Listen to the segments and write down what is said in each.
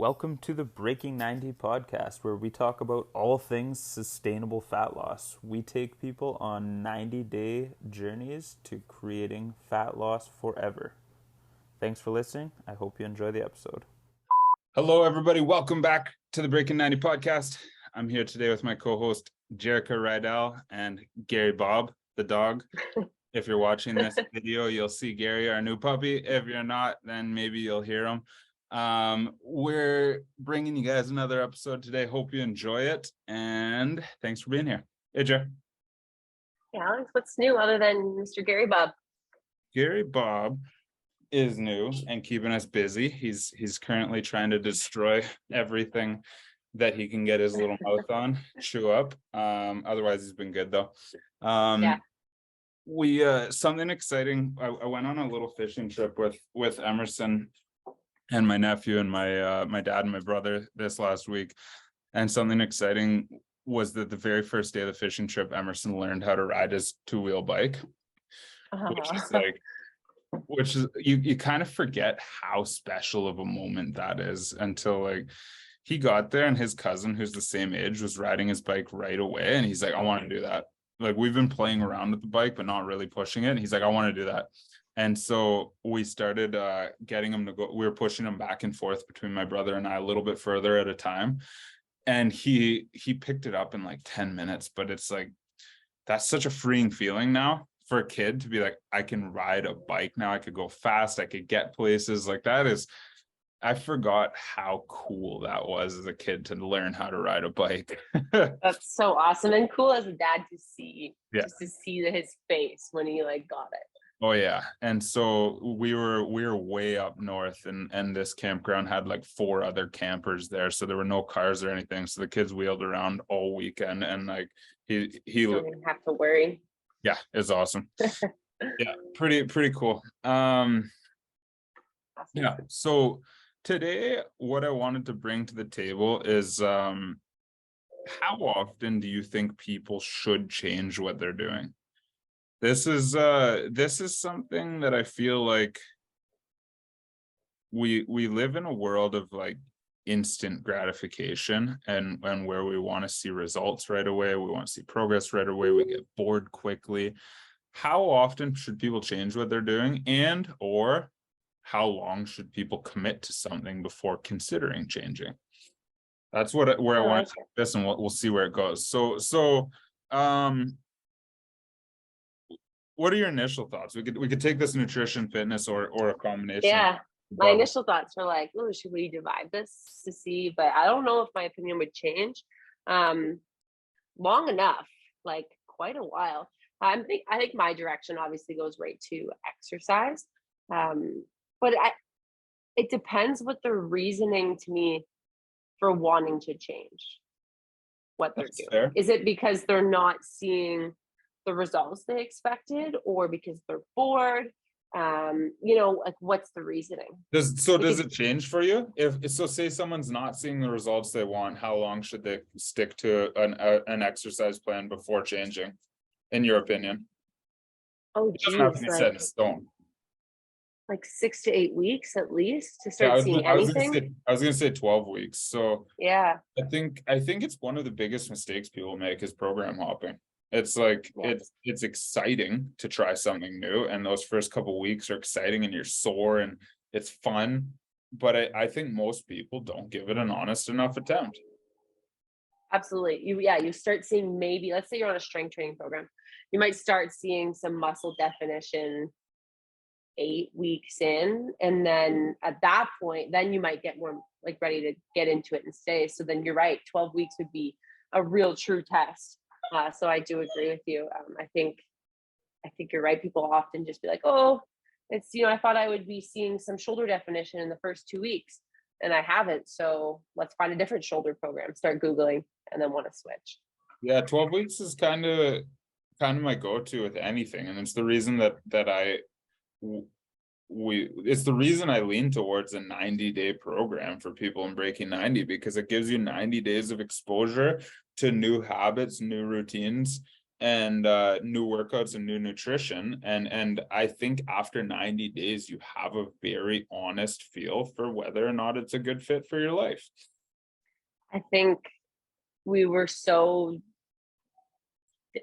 Welcome to the Breaking 90 podcast, where we talk about all things sustainable fat loss. We take people on 90-day journeys to creating fat loss forever. Thanks for listening. I hope you enjoy the episode. Hello, everybody. Welcome back to the Breaking 90 podcast. I'm here today with my co-host, Jerrika Rydell, and Gary Bob, the dog. If you're watching this video, you'll see Gary, our new puppy. If you're not, then maybe you'll hear him. We're bringing you guys another episode today. Hope you enjoy it, and thanks for being here. Hey, Jer. Hey, Alex, what's new other than Mr. Gary Bob? Gary Bob is new and keeping us busy. He's currently trying to destroy everything that he can get his little mouth on, chew up. Otherwise, he's been good though. Yeah. We something exciting. I went on a little fishing trip with Emerson and my nephew and my dad and my brother this last week, and something exciting was that the very first day of the fishing trip, Emerson learned how to ride his two-wheel bike, which is you kind of forget how special of a moment that is until like he got there, and his cousin, who's the same age, was riding his bike right away, and he's like, I want to do that. Like, we've been playing around with the bike but not really pushing it, and he's like, I want to do that. And so we started getting him to go. We were pushing him back and forth between my brother and I a little bit further at a time, and he picked it up in like 10 minutes. But it's like, that's such a freeing feeling now for a kid to be like, I can ride a bike now, I could go fast, I could get places. Like, that is, I forgot how cool that was as a kid to learn how to ride a bike. That's so awesome and cool as a dad to see, Yeah. just to see his face when he like got it. Oh yeah. And so we were way up north, and this campground had like 4 other campers there, so there were no cars or anything, so the kids wheeled around all weekend, and like he don't even have to worry. Yeah, it's awesome. Yeah, pretty cool. Awesome. Yeah, so today what I wanted to bring to the table is how often do you think people should change what they're doing? This is something that I feel like we live in a world of like instant gratification, and where we want to see results right away, we want to see progress right away, we get bored quickly. How often should people change what they're doing, and or how long should people commit to something before considering changing? That's where I want to take this, and we'll see where it goes. So what are your initial thoughts? We could take this nutrition, fitness, or a combination. Yeah, my initial thoughts were like, oh, should we divide this to see? But I don't know if my opinion would change. Long enough, like quite a while. I think my direction obviously goes right to exercise. But it depends what the reasoning to me for wanting to change what they're doing. Fair. Is it because they're not seeing the results they expected, or because they're bored? Like, what's the reasoning? Does it change for you? If so, say someone's not seeing the results they want, how long should they stick to an exercise plan before changing, in your opinion? Oh, it doesn't have to be set in stone. Like 6 to 8 weeks at least to start seeing anything. I was gonna say 12 weeks. So yeah, I think it's one of the biggest mistakes people make is program hopping. It's like, it's exciting to try something new, and those first couple weeks are exciting, and you're sore and it's fun, but I think most people don't give it an honest enough attempt. Absolutely. You start seeing, maybe, let's say you're on a strength training program, you might start seeing some muscle definition 8 weeks in, and then at that point, then you might get more like ready to get into it and stay. So then you're right, 12 weeks would be a real true test. So I do agree with you. I think you're right. People often just be like, oh, it's, I thought I would be seeing some shoulder definition in the first 2 weeks, and I haven't. So let's find a different shoulder program, start Googling, and then want to switch. Yeah, 12 weeks is kind of my go-to with anything. And it's the reason it's the reason I lean towards a 90-day program for people in Breaking 90, because it gives you 90 days of exposure to new habits, new routines, and new workouts and new nutrition. And I think after 90 days, you have a very honest feel for whether or not it's a good fit for your life. I think we were so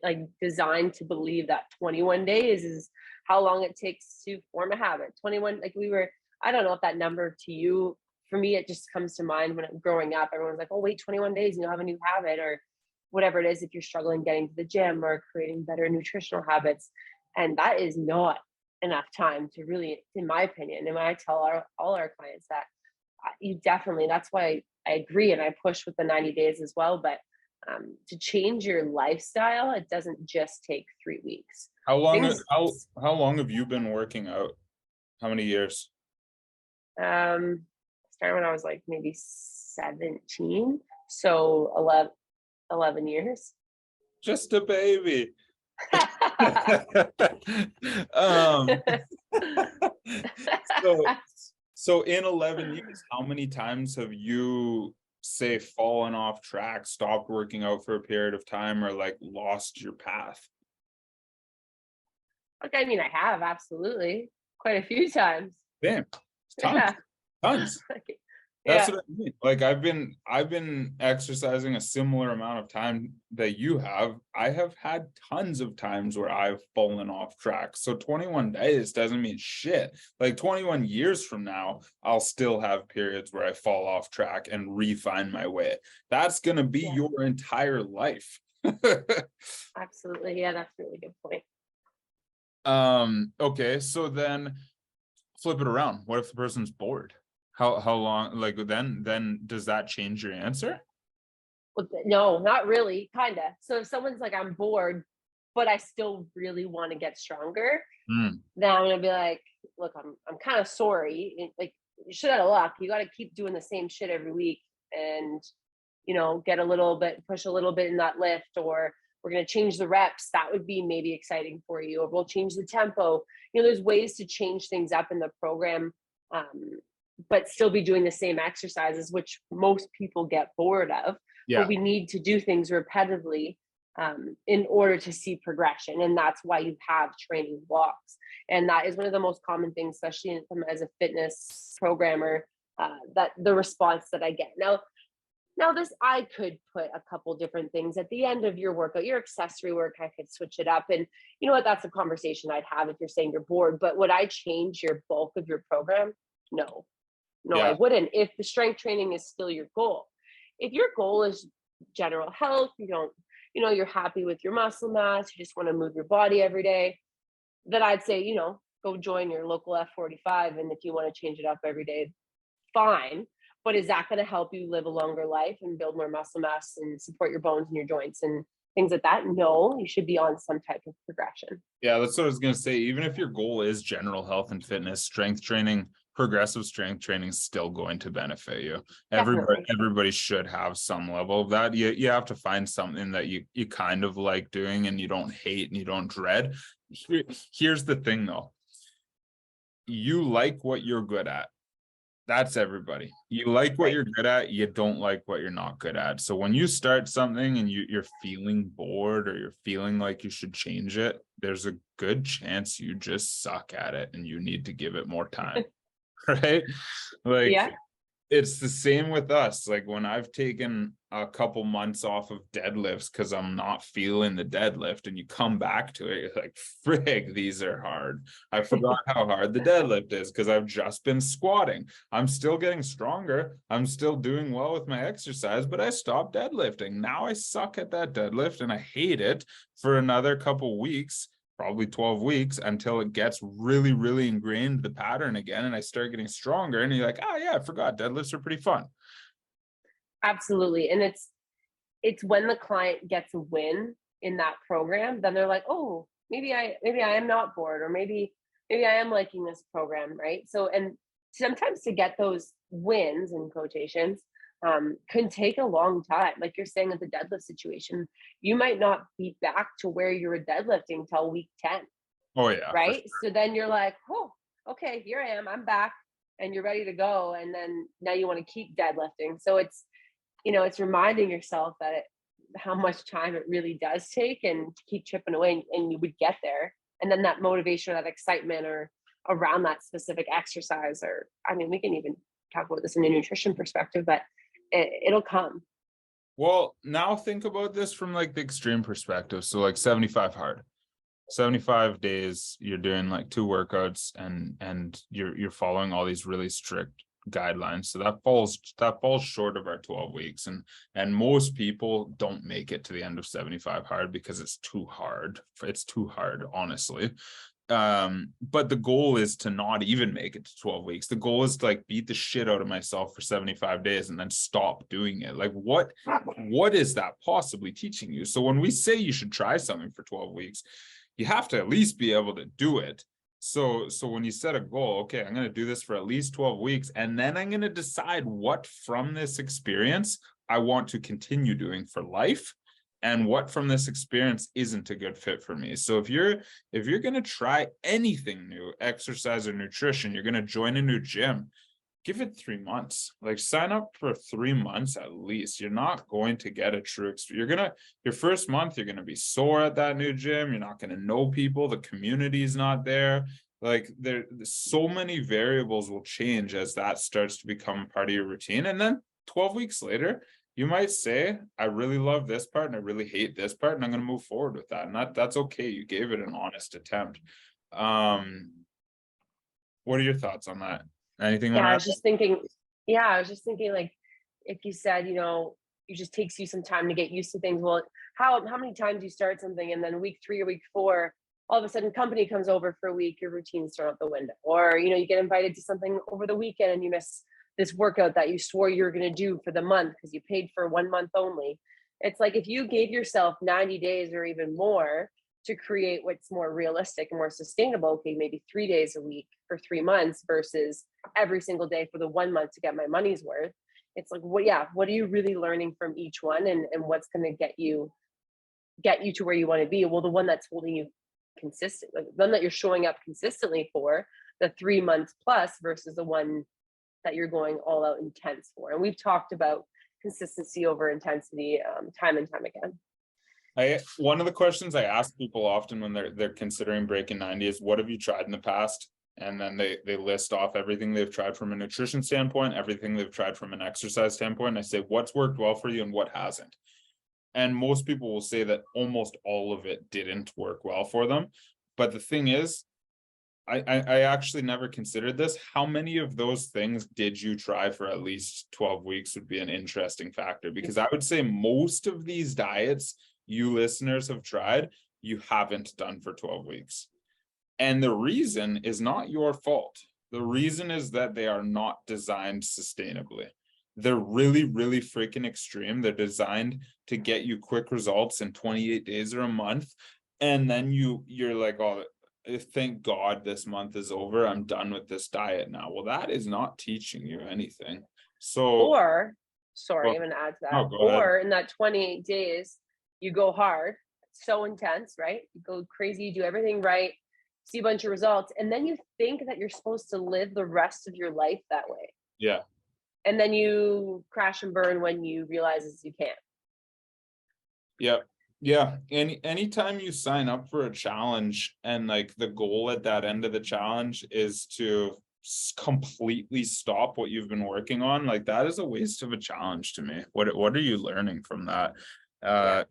like designed to believe that 21 days is how long it takes to form a habit. 21, like I don't know if that number to you, for me, it just comes to mind when I'm growing up. Everyone's like, oh, wait, 21 days and you'll have a new habit, or whatever it is, if you're struggling getting to the gym or creating better nutritional habits. And that is not enough time to really, in my opinion. And when I tell all our clients that, you definitely, that's why I agree. And I push with the 90 days as well. But to change your lifestyle, it doesn't just take 3 weeks. How long have you been working out? How many years? Started when I was like maybe 17, so 11 years. Just a baby. So in 11 years, how many times have you, say, fallen off track, stopped working out for a period of time, or like lost your path? Like, I mean, I have absolutely quite a few times. Damn, tons, Yeah. tons. Yeah. That's what I mean. Like I've been exercising a similar amount of time that you have. I have had tons of times where I've fallen off track. So 21 days doesn't mean shit. Like 21 years from now, I'll still have periods where I fall off track and refine my way. That's gonna be your entire life. Absolutely. Yeah, that's a really good point. Okay, so then flip it around. What if the person's bored? How long, like, then does that change your answer? Well, no, not really, kind of. So if someone's like, I'm bored, but I still really want to get stronger, then I'm gonna be like, look, I'm kind of sorry. Like, you should have luck. You got to keep doing the same shit every week, and get a little bit, push a little bit in that lift, or we're gonna change the reps. That would be maybe exciting for you, or we'll change the tempo. There's ways to change things up in the program. But still be doing the same exercises, which most people get bored of. Yeah. But we need to do things repetitively in order to see progression. And that's why you have training blocks. And that is one of the most common things, especially as a fitness programmer, that the response that I get. Now this, I could put a couple different things at the end of your workout, your accessory work, I could switch it up. And you know what, that's a conversation I'd have if you're saying you're bored. But would I change your bulk of your program? No, I wouldn't, if the strength training is still your goal. If your goal is general health, you're happy with your muscle mass, you just want to move your body every day, then I'd say, go join your local F45. And if you want to change it up every day, fine. But is that going to help you live a longer life and build more muscle mass and support your bones and your joints and things like that? No, you should be on some type of progression. Yeah, that's what I was going to say. Even if your goal is general health and fitness, strength training, progressive strength training is still going to benefit you. Everybody should have some level of that. You have to find something that you kind of like doing and you don't hate and you don't dread. Here's the thing though. You like what you're good at. That's everybody. You like what you're good at. You don't like what you're not good at. So when you start something and you're feeling bored or you're feeling like you should change it, there's a good chance you just suck at it and you need to give it more time. Right? Like, it's the same with us. Like when I've taken a couple months off of deadlifts because I'm not feeling the deadlift, and you come back to it, you're like, frig, these are hard. I forgot how hard the deadlift is because I've just been squatting. I'm still getting stronger. I'm still doing well with my exercise, but I stopped deadlifting. Now I suck at that deadlift and I hate it for another couple weeks, probably 12 weeks, until it gets really, really ingrained the pattern again. And I start getting stronger. And you're like, oh yeah, I forgot deadlifts are pretty fun. Absolutely. And it's when the client gets a win in that program, then they're like, oh, maybe I am not bored, or maybe I am liking this program. Right. So, and sometimes to get those wins in quotations, can take a long time. Like you're saying with the deadlift situation, you might not be back to where you were deadlifting till week 10. Oh yeah. Right. Sure. So then you're like, oh, okay, here I am, I'm back, and you're ready to go. And then now you want to keep deadlifting. So it's reminding yourself that how much time it really does take, and to keep chipping away, and you would get there. And then that motivation or that excitement or around that specific exercise, or I mean, we can even talk about this in a nutrition perspective, but it'll come. Well, now think about this from like the extreme perspective. So like 75 hard. 75 days, you're doing like 2 workouts and you're following all these really strict guidelines. So that falls short of our 12 weeks. And most people don't make it to the end of 75 hard because it's too hard. It's too hard, honestly. But the goal is to not even make it to 12 weeks. The goal is to like beat the shit out of myself for 75 days and then stop doing it. Like what is that possibly teaching you? So when we say you should try something for 12 weeks, you have to at least be able to do it. So when you set a goal, okay, I'm going to do this for at least 12 weeks, and then I'm going to decide what from this experience I want to continue doing for life, and what from this experience isn't a good fit for me. So if you're going to try anything new, exercise or nutrition, you're going to join a new gym, give it 3 months. Like sign up for 3 months at least. You're not going to get a true experience. Your first month, you're going to be sore at that new gym. You're not going to know people. The community is not there. Like there's so many variables will change as that starts to become part of your routine. And then 12 weeks later, you might say, I really love this part and I really hate this part, and I'm going to move forward with that. And that's okay. You gave it an honest attempt. What are your thoughts on that? Anything? I was just thinking, like, if you said, it just takes you some time to get used to things. Well, how many times you start something and then week 3 or week 4, all of a sudden company comes over for a week, your routine's thrown out the window, or, you get invited to something over the weekend and you miss this workout that you swore you were going to do for the month because you paid for 1 month only. It's like, if you gave yourself 90 days or even more to create what's more realistic and more sustainable, okay, maybe 3 days a week for 3 months versus every single day for the 1 month to get my money's worth. It's like, what are you really learning from each one, and what's going to get you to where you want to be? Well, the one that's holding you consistent, like the one that you're showing up consistently for the 3 months plus versus the one that you're going all out intense for. And we've talked about consistency over intensity time and time again. One of the questions I ask people often when they're considering breaking 90 is, what have you tried in the past? And then they list off everything they've tried from a nutrition standpoint, everything they've tried from an exercise standpoint. And I say, what's worked well for you and what hasn't? And most people will say that almost all of it didn't work well for them. But the thing is, I actually never considered this. How many of those things did you try for at least 12 weeks would be an interesting factor, because I would say most of these diets you listeners have tried, you haven't done for 12 weeks. And the reason is not your fault. The reason is that they are not designed sustainably. They're really, really freaking extreme. They're designed to get you quick results in 28 days or a month. And then you're like, oh, thank God this month is over. I'm done with this diet now. Well, that is not teaching you anything. So, I'm going to add to that. Or in that 28 days, you go hard, it's so intense, right? You go crazy, you do everything right, see a bunch of results, and then you think that you're supposed to live the rest of your life that way. Yeah. And then you crash and burn when you realize you can't. Yep. Yeah. Anytime you sign up for a challenge and like the goal at that end of the challenge is to completely stop what you've been working on, like that is a waste of a challenge to me. What are you learning from that?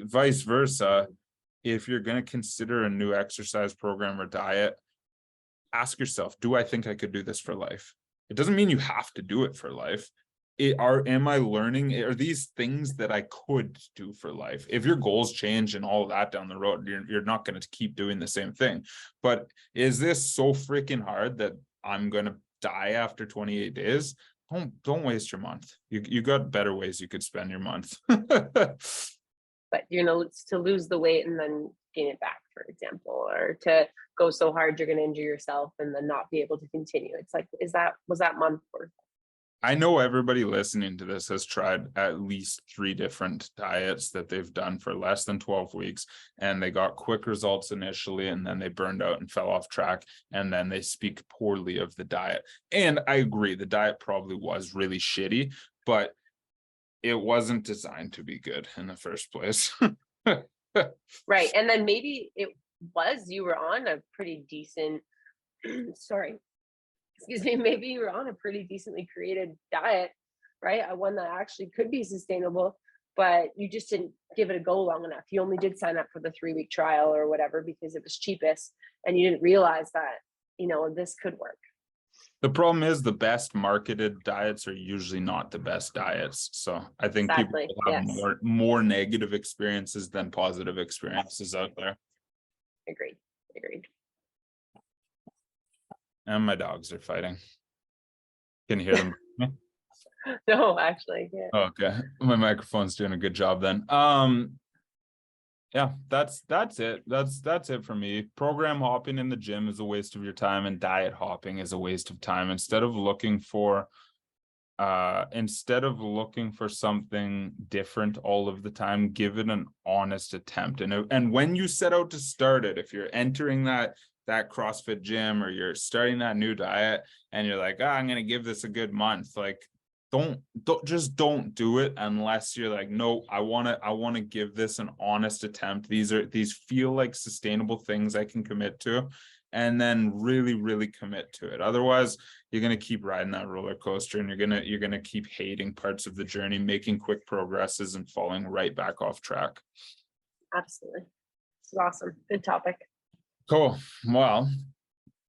Vice versa, if you're going to consider a new exercise program or diet, ask yourself, do I think I could do this for life? It doesn't mean you have to do it for life. Am I learning? Are these things that I could do for life? If your goals change and all of that down the road, you're not going to keep doing the same thing. But is this so freaking hard that I'm going to die after 28 days? Don't waste your month. You got better ways you could spend your month. But to lose the weight and then gain it back, for example, or to go so hard you're going to injure yourself and then not be able to continue. It's like, was that month worth it? I know everybody listening to this has tried at least 3 different diets that they've done for less than 12 weeks, and they got quick results initially, and then they burned out and fell off track, and then they speak poorly of the diet. And I agree, the diet probably was really shitty, but it wasn't designed to be good in the first place. Right. And then maybe you were on a pretty decent, sorry, excuse me, maybe you were on a pretty decently created diet, right? One that actually could be sustainable, but you just didn't give it a go long enough. You only did sign up for the 3-week trial or whatever because it was cheapest, and you didn't realize that, this could work. The problem is the best marketed diets are usually not the best diets. So I think Exactly. people have Yes. more negative experiences than positive experiences out there. Agreed. And my dogs are fighting. Can you hear them? No, actually, yeah. Okay, my microphone's doing a good job then. Yeah, that's it. That's it for me. Program hopping in the gym is a waste of your time, and diet hopping is a waste of time. Instead of looking for something different all of the time, give it an honest attempt. And when you set out to start it, if you're entering that CrossFit gym or you're starting that new diet and you're like, I'm gonna give this a good month, like don't do it unless you're like, no, I want to give this an honest attempt. These feel like sustainable things I can commit to, and then really commit to it. Otherwise, you're going to keep riding that roller coaster, and you're going to keep hating parts of the journey, making quick progresses and falling right back off track. Absolutely. This is awesome. Good topic. Cool. Well,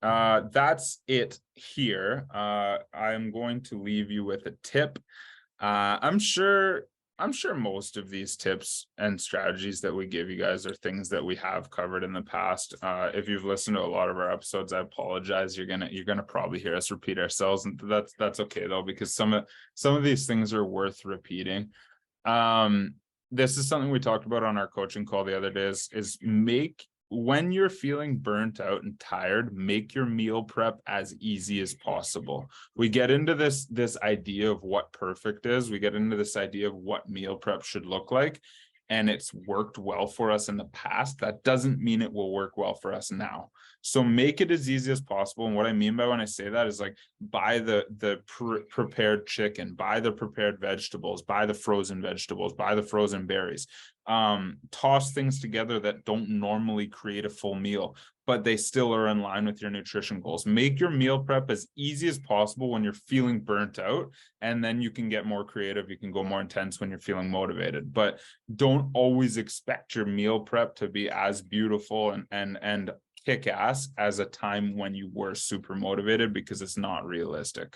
that's it here. I'm going to leave you with a tip. I'm sure most of these tips and strategies that we give you guys are things that we have covered in the past. If you've listened to a lot of our episodes, I apologize. You're gonna probably hear us repeat ourselves, and that's okay though, because some of these things are worth repeating. This is something we talked about on our coaching call the other day, is when you're feeling burnt out and tired, make your meal prep as easy as possible. We get into this idea of what perfect is. We get into this idea of what meal prep should look like, and it's worked well for us in the past. That doesn't mean it will work well for us now. So make it as easy as possible. And what I mean by when I say that is, like, buy the prepared chicken, buy the prepared vegetables, buy the frozen vegetables, buy the frozen berries. Toss things together that don't normally create a full meal, but they still are in line with your nutrition goals. Make your meal prep as easy as possible when you're feeling burnt out, and then you can get more creative. You can go more intense when you're feeling motivated, but don't always expect your meal prep to be as beautiful and kick ass as a time when you were super motivated, because it's not realistic.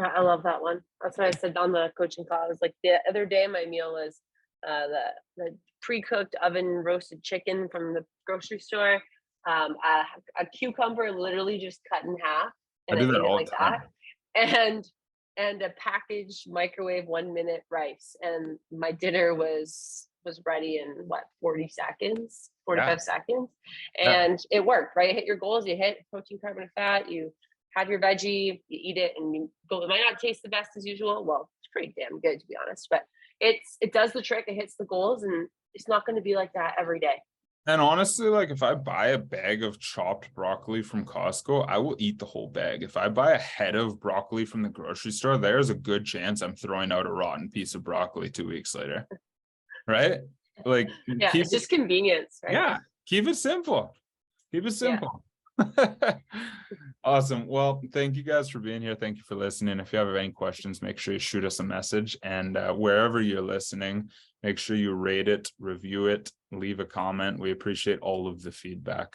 I love that one. That's what I said on the coaching call. I was like, the other day my meal was the pre-cooked oven roasted chicken from the grocery store, a cucumber literally just cut in half, and I do I that ate it all like the time. that, and a packaged microwave 1-minute rice, and my dinner was ready in 45 seconds, and it worked. Right, hit your goals, you hit protein, carb, and fat, you have your veggie, you eat it, and you go. It might not taste the best as usual. Well, it's pretty damn good, to be honest, but it does the trick. It hits the goals, and it's not going to be like that every day. And honestly, like, if I buy a bag of chopped broccoli from Costco, I will eat the whole bag. If I buy a head of broccoli from the grocery store, there's a good chance I'm throwing out a rotten piece of broccoli 2 weeks later. Right? Like, yeah, it's just convenience, right? Yeah, keep it simple. Keep it simple. Yeah. Awesome. Well, thank you guys for being here. Thank you for listening. If you have any questions, make sure you shoot us a message, and wherever you're listening, make sure you rate it, review it, leave a comment. We appreciate all of the feedback.